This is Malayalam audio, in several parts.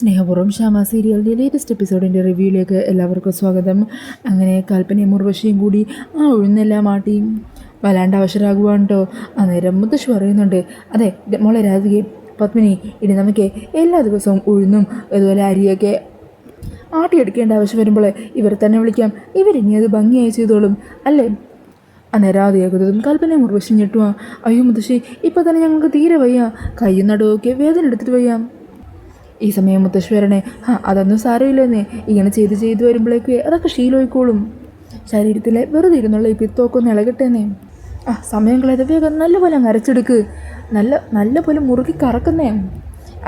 സ്നേഹപൂർവ്വം ശ്യാമ സീരിയലിൻ്റെ ലേറ്റസ്റ്റ് എപ്പിസോഡിൻ്റെ റിവ്യൂയിലേക്ക് എല്ലാവർക്കും സ്വാഗതം. അങ്ങനെ കൽപ്പനയും ഉർവശിയും കൂടി ആ ഉഴുന്നെല്ലാം മാട്ടി വല്ലാണ്ട് അവശരാകുവാണ് കേട്ടോ. അന്നേരം മുത്തശ്ശി പറയുന്നുണ്ട്, അതെ മോളെ രാധികയും പത്മിനി, ഇനി നമുക്ക് എല്ലാ ദിവസവും ഉഴുന്നും അതുപോലെ അരിയൊക്കെ ആട്ടിയെടുക്കേണ്ട ആവശ്യം വരുമ്പോൾ ഇവരെ തന്നെ വിളിക്കാം, ഇവരിനി അത് ഭംഗിയായി ചെയ്തോളും അല്ലേ. അന്നേരം ആദ്യമാകുന്നതും കൽപ്പനയും ഉർവശി ഞെട്ടുവാ. അയ്യോ മുത്തശ്ശി, ഇപ്പോൾ തന്നെ ഞങ്ങൾക്ക് തീരെ വയ്യ, കയ്യും നടുവൊക്കെ വേദന എടുത്തിട്ട് വയ്യാം. ഈ സമയം മുത്തശ്ശി വരണേ, അതൊന്നും സാരമില്ലെന്നേ, ഇങ്ങനെ ചെയ്ത് വരുമ്പോഴേക്ക് അതൊക്കെ ശീലമായിക്കോളും, ശരീരത്തിലെ വെറുതെ ഇരുന്നുള്ള ഈ പിത്തൊക്കെ ഒന്ന് ഇളകട്ടേന്നേ. സമയം കളയാതെ വേഗം നല്ലപോലെ അങ്ങ് അരച്ചെടുക്ക്, നല്ല പോലെ മുറുക്കി കറക്കുന്നേ.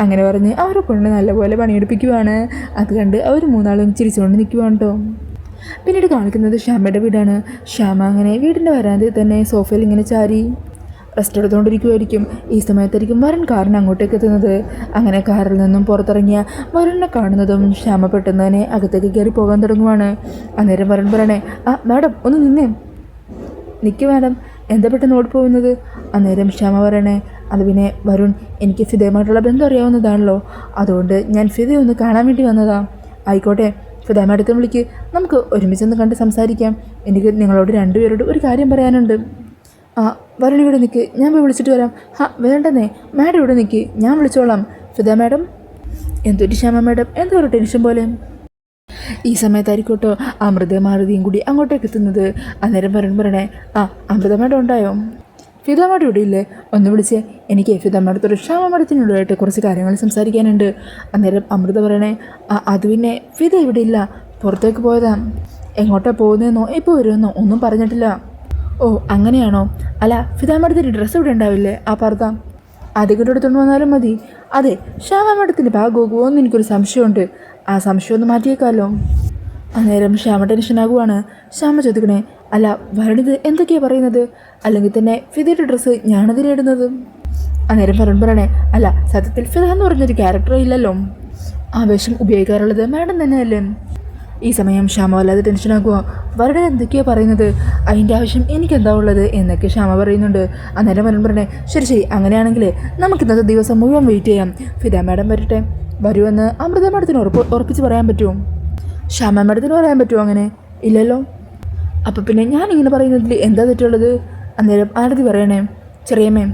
അങ്ങനെ പറഞ്ഞ് അവരെ കൊണ്ട് നല്ലപോലെ പണിയെടുപ്പിക്കുവാണ്. അത് കണ്ട് അവർ മൂന്നാളും ചിരിച്ചുകൊണ്ട് നിൽക്കുവാണ് കേട്ടോ. പിന്നീട് കാണിക്കുന്നത് ശ്യാമയുടെ വീടാണ്. ശ്യാമ അങ്ങനെ വീടിൻ്റെ വരാന്തയിൽ തന്നെ സോഫയിൽ ഇങ്ങനെ ചാരി റെസ്റ്റ് എടുത്തുകൊണ്ടിരിക്കുമായിരിക്കും. ഈ സമയത്തായിരിക്കും വരുൺ കാറിന് അങ്ങോട്ടേക്ക് എത്തുന്നത്. അങ്ങനെ കാറിൽ നിന്നും പുറത്തിറങ്ങിയ വരുണിനെ കാണുന്നതും ശ്യാമ പെട്ടെന്ന് തന്നെ അകത്തേക്ക് കയറി പോകാൻ തുടങ്ങുവാണ്. അന്നേരം വരുൺ പറയണേ, മാഡം ഒന്ന് നിന്നേ. നിൽക്ക് മാഡം, എന്താ പെട്ടെന്ന് ഓടിപ്പോകുന്നത്? അന്നേരം ശ്യാമ പറയണേ, അത് പിന്നെ വരുൺ, എനിക്ക് ഫിദയുമായിട്ടുള്ള ബന്ധം അറിയാവുന്നതാണല്ലോ, അതുകൊണ്ട് ഞാൻ ഫിദയെ ഒന്ന് കാണാൻ വേണ്ടി വന്നതാ. ആയിക്കോട്ടെ, ഫിദ മാഡത്തെ വിളിക്ക്, നമുക്ക് ഒരുമിച്ചൊന്ന് കണ്ട് സംസാരിക്കാം. എനിക്ക് നിങ്ങളോട് രണ്ടുപേരോട് ഒരു കാര്യം പറയാനുണ്ട്. വരുൺ ഇവിടെ നിൽക്ക്, ഞാൻ പോയി വിളിച്ചിട്ട് വരാം. വേണ്ടെന്നേ, മാഡം ഇവിടെ നിൽക്ക്, ഞാൻ വിളിച്ചോളാം. ഫിദ മാഡം. എന്തൊരു ശ്യാമ മാഡം, എന്തോ ഒരു ടെൻഷൻ പോലെ. ഈ സമയത്തായിരിക്കോട്ടോ അമൃത മാരുതിയും കൂടി അങ്ങോട്ടേക്ക് എത്തുന്നത്. അന്നേരം വരുൺ പറയണേ, അമൃത മാഡം ഉണ്ടായോ? ഫിദ മാഡം ഇവിടെ ഇല്ലേ? ഒന്ന് വിളിച്ചേ, എനിക്ക് ഫിദ മാഡത്തോട് ശ്യാമ മാഡത്തിനുള്ളതായിട്ട് കുറച്ച് കാര്യങ്ങൾ സംസാരിക്കാനുണ്ട്. അന്നേരം അമൃത പറയണേ, അത് പിന്നെ ഫിദ ഇവിടെ ഇല്ല, പുറത്തേക്ക് പോയതാ. എങ്ങോട്ടാണ് പോകുന്നതെന്നോ ഇപ്പോൾ വരുമെന്നോ ഒന്നും പറഞ്ഞിട്ടില്ല. ഓ അങ്ങനെയാണോ? അല്ല, ഫിദ മാഡത്തിൻ്റെ ഡ്രസ്സ് ഇവിടെ ഉണ്ടാവില്ലേ, ആ പർദ്ദ അധികം എടുത്തുകൊണ്ട് വന്നാലും മതി. അതെ, ശ്യാമ മാഡത്തിൻ്റെ ഭാഗമാകുമോ എന്ന് എനിക്കൊരു സംശയമുണ്ട്, ആ സംശയം ഒന്ന് മാറ്റിയേക്കാമല്ലോ. അന്നേരം ശ്യാമ ടെൻഷനാകുവാണ്. ശ്യാമ ചോദിക്കണേ, അല്ല വരുണിത് എന്തൊക്കെയാണ് പറയുന്നത്? അല്ലെങ്കിൽ തന്നെ ഫിദയുടെ ഡ്രസ്സ് ഞാനതിലിടുന്നത്? അന്നേരം വരുൺ പറയണേ, അല്ല സത്യത്തിൽ ഫിദ എന്ന് പറഞ്ഞൊരു ക്യാരക്ടറേ ഇല്ലല്ലോ, ആവേശം ഉപയോഗിക്കാറുള്ളത് മാഡം തന്നെയല്ലേ. ഈ സമയം ശ്യാമ വല്ലാതെ ടെൻഷനാകുക. വരുൺ എന്തൊക്കെയോ പറയുന്നത്, അതിൻ്റെ ആവശ്യം എനിക്കെന്താ ഉള്ളത് എന്നൊക്കെ ശ്യാമ പറയുന്നുണ്ട്. അന്നേരം വരുൺ പറഞ്ഞേ, ശരി അങ്ങനെയാണെങ്കിൽ നമുക്ക് ഇന്നത്തെ ദിവസം മുഴുവൻ വെയിറ്റ് ചെയ്യാം. ഫിദ മാഡം വരട്ടെ, വരുമെന്ന് അമൃത മാഡത്തിന് ഉറപ്പിച്ച് പറയാൻ പറ്റുമോ? ശ്യാമ മാഡത്തിന് പറയാൻ പറ്റുമോ? അങ്ങനെ ഇല്ലല്ലോ. അപ്പം പിന്നെ ഞാനിങ്ങനെ പറയുന്നതിൽ എന്താ തെറ്റുള്ളത്? അന്നേരം ആരതി പറയണേ, ചെറിയമ്മേ,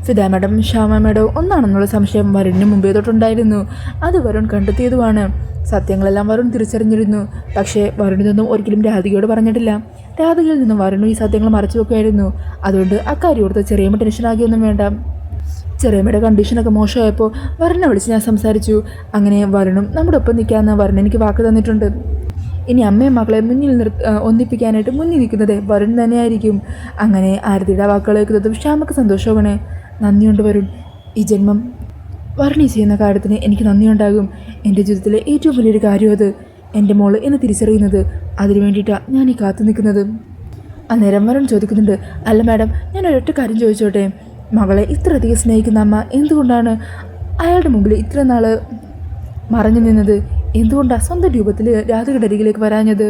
ഫിദ മാഡം ശ്യാമ മാഡം ഒന്നാണെന്നുള്ള സംശയം വരുണിന് മുമ്പേ തൊട്ടുണ്ടായിരുന്നു. അത് വരുൺ കണ്ടെത്തിയതുമാണ്. സത്യങ്ങളെല്ലാം വരുൺ തിരിച്ചറിഞ്ഞിരുന്നു. പക്ഷേ വരുണിതൊന്നും ഒരിക്കലും രാധികയോട് പറഞ്ഞിട്ടില്ല. രാധികയിൽ നിന്നും വരുണും ഈ സത്യങ്ങൾ മറച്ചു വെക്കുകയായിരുന്നു. അതുകൊണ്ട് അക്കാര്യം ഓർത്ത് ചെറിയമ്മ ടെൻഷനാകിയൊന്നും വേണ്ട. ചെറിയമ്മയുടെ കണ്ടീഷനൊക്കെ മോശമായപ്പോൾ വരുണിനെ വിളിച്ച് ഞാൻ സംസാരിച്ചു. അങ്ങനെ വരുണും നമ്മുടെ ഒപ്പം നിൽക്കാമെന്ന് വരുൺ എനിക്ക് വാക്ക് തന്നിട്ടുണ്ട്. ഇനി അമ്മയും മക്കളെ ഒന്നിപ്പിക്കാനായിട്ട് മുന്നിൽ നിൽക്കുന്നത് വരുൺ തന്നെയായിരിക്കും. അങ്ങനെ ആരതിയുടെ വാക്കുകൾ കേൾക്കുന്നതും ശ്യാമക്ക് സന്തോഷമാണ്. നന്ദിയുണ്ട് വരുൺ, ഈ ജന്മം വർണ്ണി ചെയ്യുന്ന കാര്യത്തിന് എനിക്ക് നന്ദിയുണ്ടാകും. എൻ്റെ ജീവിതത്തിലെ ഏറ്റവും വലിയൊരു കാര്യം അത്, എൻ്റെ മോള് എന്ന് തിരിച്ചറിയുന്നത്, അതിനു വേണ്ടിയിട്ടാണ് ഞാൻ ഈ കാത്തു നിൽക്കുന്നത്. അന്നേരം വരുൺ ചോദിക്കുന്നുണ്ട്, അല്ല മാഡം, ഞാൻ ഒരൊറ്റ കാര്യം ചോദിച്ചോട്ടെ, മകളെ ഇത്രയധികം സ്നേഹിക്കുന്ന അമ്മ എന്തുകൊണ്ടാണ് അയാളുടെ മുമ്പിൽ ഇത്ര നാൾ മറഞ്ഞു നിന്നത്? എന്തുകൊണ്ടാണ് സ്വന്തം രൂപത്തിൽ രാധികയുടെ അരികിലേക്ക് വരാഞ്ഞത്?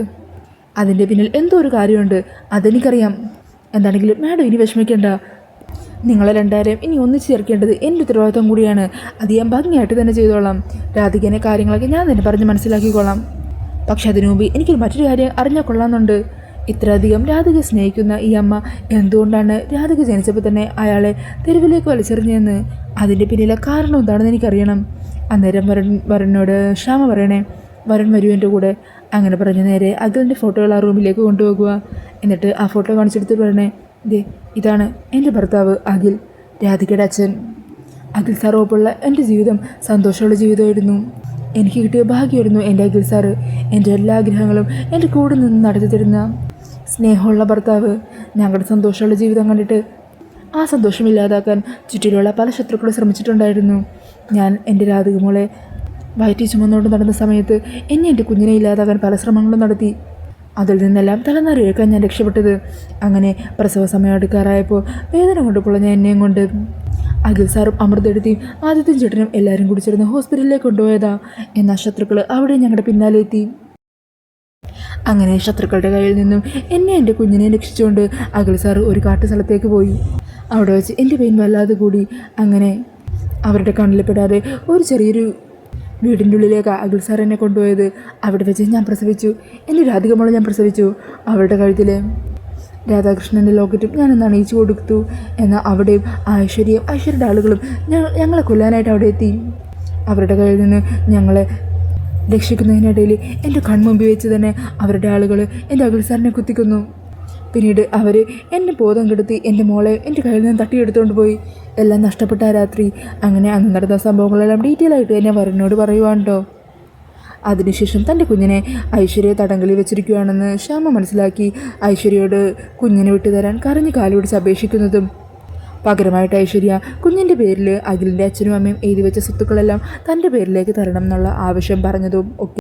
അതിൻ്റെ പിന്നിൽ എന്തോ ഒരു കാര്യമുണ്ട്, അതെനിക്കറിയാം. എന്താണെങ്കിലും മാഡം ഇനി വിഷമിക്കേണ്ട, നിങ്ങളെ രണ്ടാരെയും ഇനി ഒന്നിച്ച് ചേർക്കേണ്ടത് എൻ്റെ ഉത്തരവാദിത്വം കൂടിയാണ്. അത് ഞാൻ ഭംഗിയായിട്ട് തന്നെ ചെയ്തോളാം. രാധികേനെ കാര്യങ്ങളൊക്കെ ഞാൻ തന്നെ പറഞ്ഞ് മനസ്സിലാക്കിക്കോളാം. പക്ഷെ അതിനു മുമ്പ് എനിക്കൊരു മറ്റൊരു കാര്യം അറിഞ്ഞാൽ കൊള്ളാമെന്നുണ്ട്. ഇത്രയധികം രാധിക സ്നേഹിക്കുന്ന ഈ അമ്മ എന്തുകൊണ്ടാണ് രാധിക ജനിച്ചപ്പോൾ തന്നെ അയാളെ തെരുവിലേക്ക് വലിച്ചെറിഞ്ഞതെന്ന്, അതിൻ്റെ പിന്നിലെ കാരണം എന്താണെന്ന് എനിക്കറിയണം. അന്നേരം വരുണിനോട് ശ്യാമ പറയണേ, വരുൺ വരൂ എൻ്റെ കൂടെ. അങ്ങനെ പറഞ്ഞ് നേരെ അഖിലിൻ്റെ ഫോട്ടോകൾ ആ റൂമിലേക്ക് കൊണ്ടുപോകുക. എന്നിട്ട് ആ ഫോട്ടോ കാണിച്ചെടുത്തിട്ട് പറയണേ, ഇതാണ് എൻ്റെ ഭർത്താവ് അഖിൽ, രാധികയുടെ അച്ഛൻ. അഖിൽ സാർ ഒപ്പമുള്ള എൻ്റെ ജീവിതം സന്തോഷമുള്ള ജീവിതമായിരുന്നു. എനിക്ക് കിട്ടിയ ഭാഗ്യമായിരുന്നു എൻ്റെ അഖിൽ സാറ്. എൻ്റെ എല്ലാ ആഗ്രഹങ്ങളും എൻ്റെ കൂടെ നിന്ന് നടത്തി തരുന്ന സ്നേഹമുള്ള ഭർത്താവ്. ഞങ്ങളുടെ സന്തോഷമുള്ള ജീവിതം കണ്ടിട്ട് ആ സന്തോഷമില്ലാതാക്കാൻ ചുറ്റിലുള്ള പല ശത്രുക്കളും ശ്രമിച്ചിട്ടുണ്ടായിരുന്നു. ഞാൻ എൻ്റെ രാധിക മോളെ വയറ്റി ചുമന്നുകൊണ്ട് നടന്ന സമയത്ത് എൻ്റെ കുഞ്ഞിനെ ഇല്ലാതാക്കാൻ പല ശ്രമങ്ങളും നടത്തി. അതിൽ നിന്നെല്ലാം തലനാരിഴക്കാൻ ഞാൻ രക്ഷപ്പെട്ടത്. അങ്ങനെ പ്രസവ സമയം എടുക്കാറായപ്പോൾ വേദന കൊണ്ട് പൊളഞ്ഞ എന്നെയും കൊണ്ട് അഖിൽ സാറും അമൃതെടുത്തിയും ആദിത്യൻ ചേട്ടനും എല്ലാവരും കൂടി ചേർന്ന് ഹോസ്പിറ്റലിലേക്ക് കൊണ്ടുപോയതാ. എന്നാൽ ശത്രുക്കൾ അവിടെ ഞങ്ങളുടെ പിന്നാലെ എത്തി. അങ്ങനെ ശത്രുക്കളുടെ കയ്യിൽ നിന്നും എന്നെ എൻ്റെ കുഞ്ഞിനെ രക്ഷിച്ചുകൊണ്ട് അഖിൽ സാറ് ഒരു കാട്ടു സ്ഥലത്തേക്ക് പോയി. അവിടെ വെച്ച് എൻ്റെ പെയിൻ വല്ലാതെ കൂടി. അങ്ങനെ അവരുടെ കണ്ണിൽ പെടാതെ ഒരു ചെറിയൊരു വീടിൻ്റെ ഉള്ളിലേക്ക് അഖിൽ സാർ എന്നെ കൊണ്ടുപോയത്. അവിടെ വെച്ച് ഞാൻ പ്രസവിച്ചു. എൻ്റെ രാധികമോളെ ഞാൻ പ്രസവിച്ചു. അവളുടെ കഴുത്തിൽ രാധാകൃഷ്ണൻ്റെ ലോക്കറ്റും ഞാനൊന്ന് അണിയിച്ചു കൊടുത്തു. എന്നാൽ അവിടെയും ഐശ്വര്യയുടെ ആളുകളും ഞങ്ങളെ കൊല്ലാനായിട്ട് അവിടെ എത്തി. അവരുടെ കയ്യിൽ നിന്ന് ഞങ്ങളെ രക്ഷിക്കുന്നതിനിടയിൽ എൻ്റെ കൺമുമ്പിൽ വെച്ച് തന്നെ അവരുടെ ആളുകൾ എൻ്റെ അഖിൽ സാറിനെ കുത്തിക്കുന്നു. പിന്നീട് അവർ എന്നെ ബോധം കെടുത്തി എൻ്റെ മോളെ എൻ്റെ കയ്യിൽ നിന്ന് തട്ടിയെടുത്തുകൊണ്ട് പോയി. എല്ലാം നഷ്ടപ്പെട്ട ആ രാത്രി. അങ്ങനെ അന്ന് നടന്ന സംഭവങ്ങളെല്ലാം ഡീറ്റെയിൽ ആയിട്ട് എന്നെ വരുണിനോട് പറയുവാണ്ടോ. അതിനുശേഷം തൻ്റെ കുഞ്ഞിനെ ഐശ്വര്യയെ തടങ്കലിൽ വെച്ചിരിക്കുകയാണെന്ന് ശ്യാമ മനസ്സിലാക്കി ഐശ്വര്യയോട് കുഞ്ഞിനെ വിട്ടുതരാൻ കരഞ്ഞ് കാലുപിടിച്ച് അപേക്ഷിക്കുന്നതും പകരമായിട്ട് ഐശ്വര്യ കുഞ്ഞിൻ്റെ പേരിൽ അഖിലിൻ്റെ അച്ഛനും അമ്മയും എഴുതി വെച്ച സ്വത്തുക്കളെല്ലാം തൻ്റെ പേരിലേക്ക് തരണം എന്നുള്ള ആവശ്യം പറഞ്ഞതും ഒക്കെ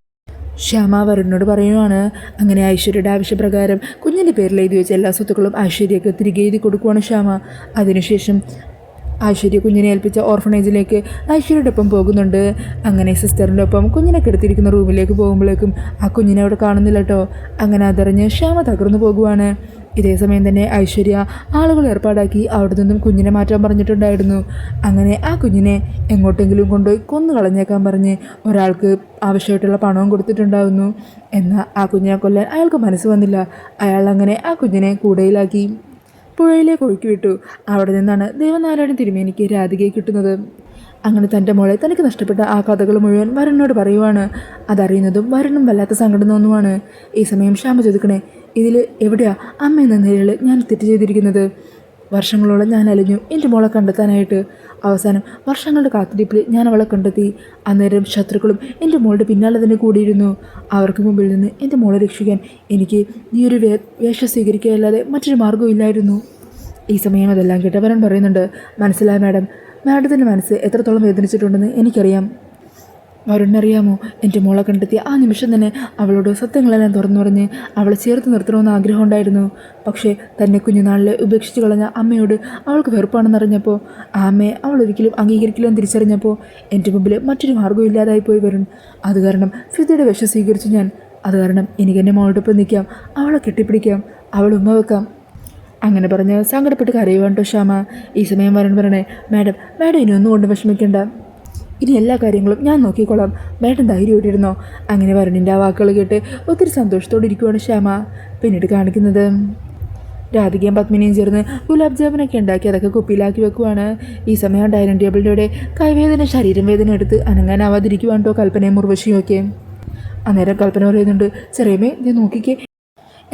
ശ്യാമ വരുണിനോട് പറയുവാണ്. അങ്ങനെ ഐശ്വര്യയുടെ ആവശ്യപ്രകാരം കുഞ്ഞിൻ്റെ പേരിൽ എഴുതി വെച്ച എല്ലാ സ്വത്തുക്കളും ഐശ്വര്യക്ക് തിരികെ എഴുതി കൊടുക്കുവാണ് ശ്യാമ. അതിനുശേഷം ഐശ്വര്യ കുഞ്ഞിനെ ഏൽപ്പിച്ച ഓർഫണേജിലേക്ക് ഐശ്വര്യയുടെ ഒപ്പം പോകുന്നുണ്ട്. അങ്ങനെ സിസ്റ്ററിൻ്റെ ഒപ്പം കുഞ്ഞിനെ കിടത്തിയിരിക്കുന്ന റൂമിലേക്ക് പോകുമ്പോഴേക്കും ആ കുഞ്ഞിനെ അവിടെ കാണുന്നില്ല കേട്ടോ. അങ്ങനെ അതറിഞ്ഞ് ശ്യാമ തകർന്നു പോകുവാണ്. ഇതേ സമയം തന്നെ ഐശ്വര്യ ആളുകൾ ഏർപ്പാടാക്കി അവിടെ നിന്നും കുഞ്ഞിനെ മാറ്റാൻ പറഞ്ഞിട്ടുണ്ടായിരുന്നു. അങ്ങനെ ആ കുഞ്ഞിനെ എങ്ങോട്ടെങ്കിലും കൊണ്ടുപോയി കൊന്നു കളഞ്ഞേക്കാൻ പറഞ്ഞ് ഒരാൾക്ക് ആവശ്യമായിട്ടുള്ള പണവും കൊടുത്തിട്ടുണ്ടായിരുന്നു. എന്നാൽ ആ കുഞ്ഞിനെ കൊല്ലാൻ അയാൾക്ക് മനസ്സ് വന്നില്ല. അയാൾ അങ്ങനെ ആ കുഞ്ഞിനെ കൂടയിലാക്കി പുഴയിലേക്ക് ഒഴുക്കി വിട്ടു. അവിടെ നിന്നാണ് ദേവനാരായണൻ തിരുമേനിക്ക് രാധികയെ കിട്ടുന്നത്. അങ്ങനെ തൻ്റെ മോളെ തനിക്ക് നഷ്ടപ്പെട്ട ആ കഥകൾ മുഴുവൻ വരുണിനോട് പറയുവാണ്. അതറിയുന്നതും വരുണും വല്ലാത്ത സങ്കടം തോന്നുവാണ്. ഈ സമയം ശ്യാമ ചോദിക്കണേ, ഇതിൽ എവിടെയാ അമ്മ എന്ന നിലയിൽ ഞാൻ തെറ്റ് ചെയ്തിരിക്കുന്നത്? വർഷങ്ങളോളം ഞാൻ അലഞ്ഞു എൻ്റെ മോളെ കണ്ടെത്താനായിട്ട്. അവസാനം വർഷങ്ങളുടെ കാത്തിരിപ്പിൽ ഞാൻ അവളെ കണ്ടെത്തി. അന്നേരം ശത്രുക്കളും എൻ്റെ മോളുടെ പിന്നാലെ തന്നെ കൂടിയിരുന്നു. അവർക്ക് മുമ്പിൽ നിന്ന് എൻ്റെ മോളെ രക്ഷിക്കാൻ എനിക്ക് ഈ ഒരു വേഷം സ്വീകരിക്കുകയല്ലാതെ മറ്റൊരു മാർഗ്ഗവും ഇല്ലായിരുന്നു. ഈ സമയം അതെല്ലാം കേട്ട് വരൻ പറയുന്നുണ്ട്, മനസ്സിലായ മാഡത്തിൻ്റെ മനസ്സ് എത്രത്തോളം വേദനിച്ചിട്ടുണ്ടെന്ന് എനിക്കറിയാം. വരുണിനറിയാമോ, എൻ്റെ മോളെ കണ്ടെത്തിയ ആ നിമിഷം തന്നെ അവളോട് സത്യങ്ങളെല്ലാം തുറന്നു പറഞ്ഞ് അവളെ ചേർത്ത് നിർത്തണമെന്ന് ആഗ്രഹം ഉണ്ടായിരുന്നു. പക്ഷേ തന്നെ കുഞ്ഞുനാളിൽ ഉപേക്ഷിച്ച് കളഞ്ഞ അമ്മയോട് അവൾക്ക് വെറുപ്പാണെന്നറിഞ്ഞപ്പോൾ ആ അമ്മയെ അവൾ ഒരിക്കലും അംഗീകരിക്കില്ലെന്ന് തിരിച്ചറിഞ്ഞപ്പോൾ എൻ്റെ മുമ്പിൽ മറ്റൊരു മാർഗ്ഗവും ഇല്ലാതായിപ്പോയി വരുൺ. അത് കാരണം ഫിദയുടെ വിഷം സ്വീകരിച്ചു ഞാൻ. അത് കാരണം എനിക്ക് എൻ്റെ മോളോടൊപ്പം നിൽക്കാം, അവളെ കെട്ടിപ്പിടിക്കാം, അവൾ ഉമ്മ വെക്കാം. അങ്ങനെ പറഞ്ഞ് സങ്കടപ്പെട്ട് കരയുവാണ്ടോ ശ്യാമ. ഈ സമയം വരുൺ പറയണേ, മാഡം ഇനി ഒന്നും കൊണ്ട് വിഷമിക്കേണ്ട, ഇനി എല്ലാ കാര്യങ്ങളും ഞാൻ നോക്കിക്കോളാം, മാഡം ധൈര്യമായിട്ടിരുന്നോ. അങ്ങനെ വരുണിൻ്റെ ആ വാക്കുകൾ കേട്ട് ഒത്തിരി സന്തോഷത്തോടെ ഇരിക്കുവാണ് ശ്യാമ. പിന്നീട് കാണിക്കുന്നത് രാധികയും പത്മിനിയും ചേർന്ന് ഗുലാബ് ജാമുനൊക്കെ ഉണ്ടാക്കി അതൊക്കെ കുപ്പിയിലാക്കി വെക്കുവാണ്. ഈ സമയം ഡൈനിങ് ടേബിളിൻ്റെ കൈവേദന ശരീരം വേദന എടുത്ത് അനങ്ങാനാവാതിരിക്കുവാണ്ടോ കൽപ്പനയും മുർവശിയും ഒക്കെ. അന്നേരം കൽപ്പന പറയുന്നുണ്ട്, ചെറിയമേ ഇത് നോക്കിക്കേ,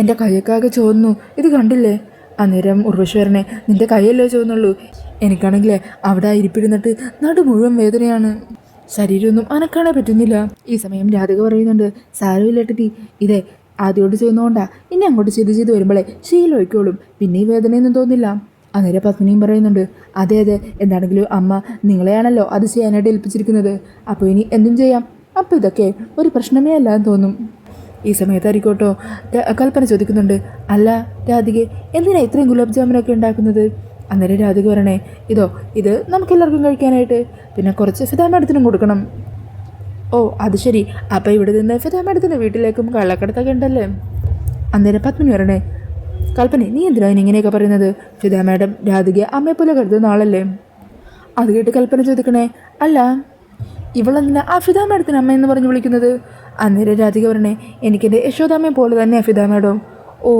എൻ്റെ കൈയൊക്കെ ചോന്നു, ഇത് കണ്ടില്ലേ? അന്നേരം ഉർവശി വരണേ, നിൻ്റെ കൈയല്ലേ ചോന്നുള്ളൂ, എനിക്കാണെങ്കിലേ അവിടെ ഇരിപ്പിരുന്നിട്ട് നടു മുഴുവൻ വേദനയാണ്, ശരീരമൊന്നും അനക്കാണേ പറ്റുന്നില്ല. ഈ സമയം രാധിക പറയുന്നുണ്ട്, സാരമില്ലേട്ടി, ഇതേ ആദ്യയോട് ചെയ്യുന്നതുകൊണ്ടാ, ഇനി അങ്ങോട്ട് ചെയ്ത് വരുമ്പോഴേ ശീലമൊഴിക്കോളും, പിന്നെ ഈ വേദനയൊന്നും തോന്നില്ല. അന്നേരം പത്മിനിയും പറയുന്നുണ്ട്, അതെ എന്താണെങ്കിലും അമ്മ നിങ്ങളെയാണല്ലോ അത് ചെയ്യാനായിട്ട് ഏൽപ്പിച്ചിരിക്കുന്നത്, അപ്പോൾ ഇനി എന്തും ചെയ്യാം, അപ്പോൾ ഇതൊക്കെ ഒരു പ്രശ്നമേ അല്ലാന്ന് തോന്നും. ഈ സമയത്തായിരിക്കോട്ടോ കൽപ്പന ചോദിക്കുന്നുണ്ട്, അല്ല രാധികെ, എന്തിനാ ഇത്രയും ഗുലാബ് ജാമുനൊക്കെ ഉണ്ടാക്കുന്നത്? അന്നേരം രാധിക പറയണേ, ഇത് നമുക്കെല്ലാവർക്കും കഴിക്കാനായിട്ട്, പിന്നെ കുറച്ച് ഫിദ മാഡത്തിനും കൊടുക്കണം. ഓ അത് ശരി, അപ്പോൾ ഇവിടെ നിന്ന് ഫിദ മാഡത്തിൻ്റെ വീട്ടിലേക്കും കള്ളക്കടത്തൊക്കെ ഉണ്ടല്ലേ? അന്നേരം പത്മിനി പറയണേ, കൽപ്പന നീ എന്തിനാ ഇങ്ങനെയൊക്കെ പറയുന്നത്? ഫിദ മാഡം രാധികയെ അമ്മയെപ്പോലെ കരുതുന്ന ആളല്ലേ? അത് കേട്ട് കൽപ്പന ചോദിക്കണേ, അല്ല ഇവളെന്തിനാ ആ ഫിദ മാഡത്തിന് അമ്മയെന്ന് പറഞ്ഞ് വിളിക്കുന്നത്? അന്നേരം രാധിക പറയണേ, എനിക്കെൻ്റെ യശോദാമ്മയെ പോലെ തന്നെയാണ് ഫിദ മാഡം. ഓ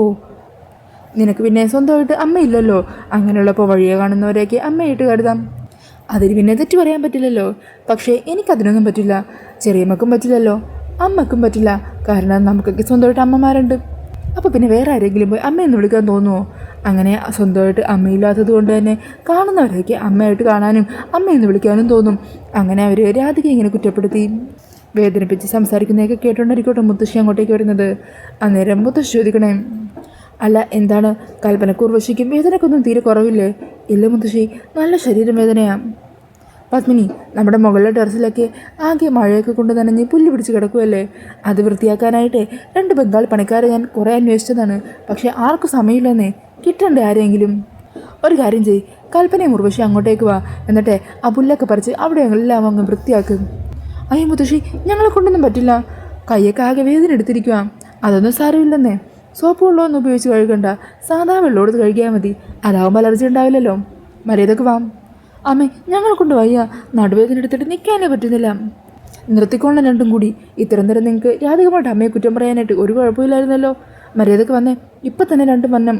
നിനക്ക് പിന്നെ സ്വന്തമായിട്ട് അമ്മയില്ലല്ലോ, അങ്ങനെയുള്ളപ്പോൾ വഴിയെ കാണുന്നവരെയൊക്കെ അമ്മയായിട്ട് കരുതാം, അതിന് പിന്നെ തെറ്റ് പറയാൻ പറ്റില്ലല്ലോ. പക്ഷേ എനിക്കതിനൊന്നും പറ്റില്ല, ചെറിയമ്മക്കും പറ്റില്ലല്ലോ, അമ്മക്കും പറ്റില്ല, കാരണം നമുക്കൊക്കെ സ്വന്തമായിട്ട് അമ്മമാരുണ്ട്. അപ്പോൾ പിന്നെ വേറെ ആരെങ്കിലും പോയി അമ്മയെന്ന് വിളിക്കാൻ തോന്നുമോ? അങ്ങനെ സ്വന്തമായിട്ട് അമ്മയില്ലാത്തത് കൊണ്ട് തന്നെ കാണുന്നവരെയൊക്കെ അമ്മയായിട്ട് കാണാനും അമ്മയെന്ന് വിളിക്കാനും തോന്നും. അങ്ങനെ അവർ രാധിക ഇങ്ങനെ കുറ്റപ്പെടുത്തി വേദനിപ്പിച്ച് സംസാരിക്കുന്നതൊക്കെ കേട്ടോണ്ടായിരിക്കോട്ടെ മുത്തശ്ശി അങ്ങോട്ടേക്ക് വരുന്നത്. അന്നേരം മുത്തശ്ശി ചോദിക്കണേ, അല്ല എന്താണ് കൽപ്പനക്ക് ഉർവശിക്കും വേദനക്കൊന്നും തീരെ കുറവില്ലേ? ഇല്ല മുത്തശ്ശി, നല്ല ശരീരം വേദനയാണ്. പത്മിനി, നമ്മുടെ മുകളിലെ ടെറസിലൊക്കെ ആകെ മഴയൊക്കെ കൊണ്ട് നനഞ്ഞ് പുല്ല് പിടിച്ച് കിടക്കുമല്ലേ, അത് വൃത്തിയാക്കാനായിട്ട് 2 ബംഗാൾ പണിക്കാരെ ഞാൻ കുറേ അന്വേഷിച്ചതാണ്, പക്ഷേ ആർക്കും സമയമില്ലെന്നേ, കിട്ടണ്ടേ ആരെങ്കിലും? ഒരു കാര്യം ചെയ്യ്, കൽപ്പനയും ഉർവശി അങ്ങോട്ടേക്ക് വാ, എന്നിട്ട് ആ പുല്ലൊക്കെ പറിച്ച് അവിടെ എല്ലാം അങ്ങ് വൃത്തിയാക്കും. അയ്യോ മുത്തശ്ശി, ഞങ്ങളെ കൊണ്ടൊന്നും പറ്റില്ല, കൈയൊക്കെ ആകെ വേദന എടുത്തിരിക്കുക. അതൊന്നും സാരമില്ലെന്നേ, സോപ്പ് വെള്ളമൊന്നും ഉപയോഗിച്ച് കഴുകണ്ട, സാധാ വെള്ളം എടുത്ത് കഴിക്കാൻ മതി, അതാവുമ്പോൾ അലർജി ഉണ്ടാവില്ലല്ലോ. മര്യാദക്ക് വാ. അമ്മേ ഞങ്ങളെ കൊണ്ട് വയ്യ, നടുവേദന എടുത്തിട്ട് നിൽക്കാനേ പറ്റുന്നില്ല. നിർത്തിക്കൊള്ളണം രണ്ടും കൂടി. ഇത്തരം തരം നിങ്ങൾക്ക് രാധികമായിട്ട് അമ്മയെ കുറ്റം പറയാനായിട്ട് ഒരു കുഴപ്പമില്ലായിരുന്നല്ലോ. മര്യാദക്ക് വന്നേ, ഇപ്പം തന്നെ രണ്ടും വന്നം.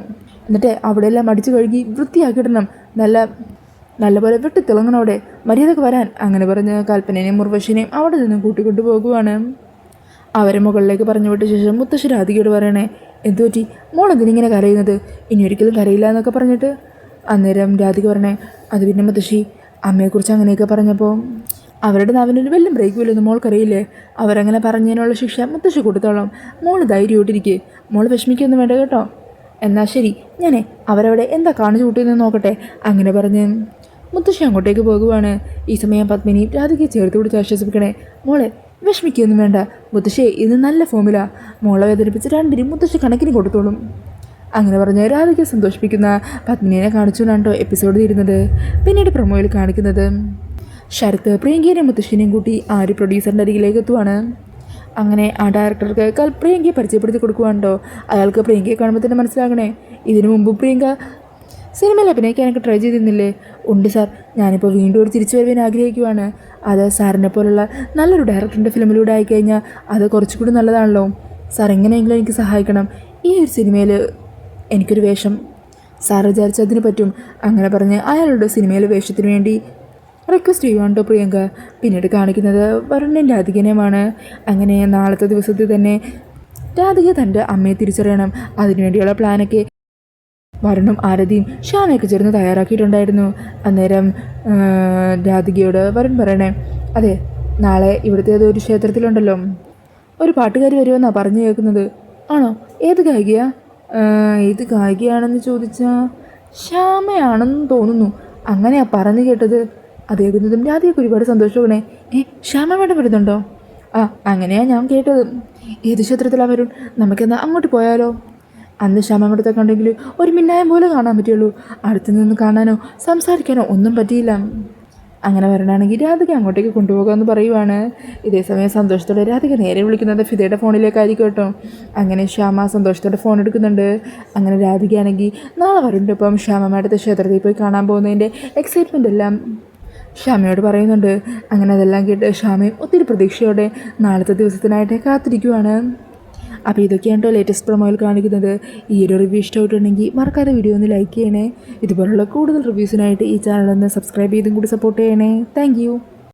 എന്നിട്ട് അവിടെയെല്ലാം അടിച്ചു കഴുകി വൃത്തിയാക്കിയിടണം. നല്ലപോലെ വെട്ടിത്തിളങ്ങണം അവിടെ. മര്യാദക്ക് വരാൻ. അങ്ങനെ പറഞ്ഞ് കൽപ്പനേനെയും മുർവശിനെയും അവിടെ നിന്നും കൂട്ടിക്കൊണ്ടു പോകുവാണ്. അവരെ മുകളിലേക്ക് പറഞ്ഞു വിട്ട ശേഷം മുത്തശ്ശി രാധികയോട് പറയണേ, എന്തുപറ്റി മോളെന്തിനിങ്ങനെ കരയുന്നത്? ഇനി ഒരിക്കലും കരയില്ല എന്നൊക്കെ പറഞ്ഞിട്ട്. അന്നേരം രാധിക പറഞ്ഞേ, അത് പിന്നെ മുത്തശ്ശി, അമ്മയെക്കുറിച്ച് അങ്ങനെയൊക്കെ പറഞ്ഞപ്പോൾ അവരുടെ നാവിനൊരു വലിയ ബ്രേക്ക് വില്ലെന്ന് മോൾക്കറിയില്ലേ? അവരങ്ങനെ പറഞ്ഞതിനുള്ള ശിക്ഷ മുത്തശ്ശി കൊടുത്തോളാം. മോൾ ധൈര്യമായിട്ടിരിക്കുക. മോൾ വിഷമിക്കൊന്നും വേണ്ട കേട്ടോ. എന്നാൽ ശരി, ഞാനേ അവരവിടെ എന്താ കാണിച്ചു കൂട്ടിയെന്ന് നോക്കട്ടെ. അങ്ങനെ പറഞ്ഞ് മുത്തശ്ശി അങ്ങോട്ടേക്ക് പോകുവാണ്. ഈ സമയം പത്മിനി രാധികയെ ചേർത്ത് പിടിച്ച് ആശ്വസിപ്പിക്കണേ, മോളെ വിഷമിക്കൊന്നും വേണ്ട. മുത്തശ്ശി ഇന്ന് നല്ല ഫോമിലാ. മോളെ വേദനിപ്പിച്ച് രണ്ടിനും മുത്തശ്ശി കണക്കിന് കൊടുത്തോളും. അങ്ങനെ പറഞ്ഞ് രാധികയെ സന്തോഷിപ്പിക്കുന്ന പത്മിനിയെ കാണിച്ചുകൊണ്ടാണ് എപ്പിസോഡ് തീരുന്നത്. പിന്നീട് പ്രൊമോയിൽ കാണിക്കുന്നത് ശരത്ത് പ്രിയങ്കേനെയും മുത്തശ്ശിനെയും കൂട്ടി ആര് പ്രൊഡ്യൂസറിൻ്റെ അരികിലേക്ക് എത്തുവാണ്. അങ്ങനെ ആ ഡയറക്ടർക്ക് പ്രിയങ്കയെ പരിചയപ്പെടുത്തി കൊടുക്കുവാണ്ടോ. അയാൾക്ക് പ്രിയങ്കയെ കാണുമ്പോൾ തന്നെ മനസ്സിലാകണേ, ഇതിനു മുമ്പ് പ്രിയങ്ക സിനിമയിൽ അഭിനയിക്കാനൊക്കെ ട്രൈ ചെയ്തിരുന്നില്ലേ? ഉണ്ട് സാർ, ഞാനിപ്പോൾ വീണ്ടും ഒരു തിരിച്ചു വരുവാൻ ആഗ്രഹിക്കുവാണ്. അത് സാറിനെ പോലുള്ള നല്ലൊരു ഡയറക്ടറിൻ്റെ ഫിലിമിലൂടെ ആയിക്കഴിഞ്ഞാൽ അത് കുറച്ചുകൂടി നല്ലതാണല്ലോ. സാർ എങ്ങനെയെങ്കിലും എനിക്ക് സഹായിക്കണം. ഈ ഒരു സിനിമയിൽ എനിക്കൊരു വേഷം സാർ വിചാരിച്ചതിന് പറ്റും. അങ്ങനെ പറഞ്ഞ് അയാളുടെ സിനിമയിലെ വേഷത്തിന് വേണ്ടി റിക്വസ്റ്റ് ചെയ്യുവാണ്ടോ പ്രിയങ്ക. പിന്നീട് കാണിക്കുന്നത് വരുണിൻ്റെ രാധികനെയുമാണ്. അങ്ങനെ നാളത്തെ ദിവസത്തിൽ തന്നെ രാധിക തൻ്റെ അമ്മയെ തിരിച്ചറിയണം. അതിനുവേണ്ടിയുള്ള പ്ലാനൊക്കെ വരുണും ആരതിയും ശ്യാമയൊക്കെ ചേർന്ന് തയ്യാറാക്കിയിട്ടുണ്ടായിരുന്നു. അന്നേരം രാധികയോട് വരുൺ പറയണേ, അതെ നാളെ ഇവിടുത്തെ ഒരു ക്ഷേത്രത്തിലുണ്ടല്ലോ ഒരു പാട്ടുകാരി വരുമെന്നാണ് പറഞ്ഞു കേൾക്കുന്നത്. ആണോ? ഏത് ഗായികയാ? ഏത് ഗായികയാണെന്ന് ചോദിച്ചാൽ ശ്യാമയാണെന്ന് തോന്നുന്നു. അങ്ങനെയാ പറഞ്ഞു കേട്ടത്. അതേക്കുന്നതും രാധികയ്ക്ക് ഒരുപാട് സന്തോഷമാണേ. ശ്യാമ മേഡം വരുന്നുണ്ടോ? അങ്ങനെയാ ഞാൻ കേട്ടത്. ഏത് ക്ഷേത്രത്തിലാണ് വരുൺ? നമുക്കെന്നാൽ അങ്ങോട്ട് പോയാലോ? അന്ന് ശ്യാമ മേഡത്തെ കണ്ടെങ്കിൽ ഒരു മിന്നായം പോലെ കാണാൻ പറ്റുള്ളൂ. അടുത്തു നിന്ന് കാണാനോ സംസാരിക്കാനോ ഒന്നും പറ്റിയില്ല. അങ്ങനെ വരണാണെങ്കിൽ രാധിക അങ്ങോട്ടേക്ക് കൊണ്ടുപോകാമെന്ന് പറയുവാണ്. ഇതേസമയം സന്തോഷത്തോടെ രാധിക നേരെ വിളിക്കുന്നത് ഫിദയുടെ ഫോണിലേക്കായിരിക്കും കേട്ടോ. അങ്ങനെ ശ്യാമ സന്തോഷത്തോടെ ഫോൺ എടുക്കുന്നുണ്ട്. അങ്ങനെ രാധികയാണെങ്കിൽ നാളെ വരുന്നുണ്ട്. ഇപ്പം ശ്യാമ മേഡത്തെ ക്ഷേത്രത്തിൽ പോയി കാണാൻ പോകുന്നതിൻ്റെ എക്സൈറ്റ്മെൻ്റ് എല്ലാം ശ്യാമയോട് പറയുന്നുണ്ട്. അങ്ങനെ അതെല്ലാം കേട്ട് ശ്യാമയും ഒത്തിരി പ്രതീക്ഷയോടെ നാളത്തെ ദിവസത്തിനായിട്ട് കാത്തിരിക്കുവാണ്. അപ്പോൾ ഇതൊക്കെയാണ് ലേറ്റസ്റ്റ് പ്രൊമോയിൽ കാണിക്കുന്നത്. ഈ ഒരു റിവ്യൂ ഇഷ്ടമായിട്ടുണ്ടെങ്കിൽ മറക്കാതെ വീഡിയോ ഒന്ന് ലൈക്ക് ചെയ്യണേ. ഇതുപോലുള്ള കൂടുതൽ റിവ്യൂസിനായിട്ട് ഈ ചാനൽ ഒന്ന് സബ്സ്ക്രൈബ് ചെയ്തും കൂടി സപ്പോർട്ട് ചെയ്യണേ. താങ്ക്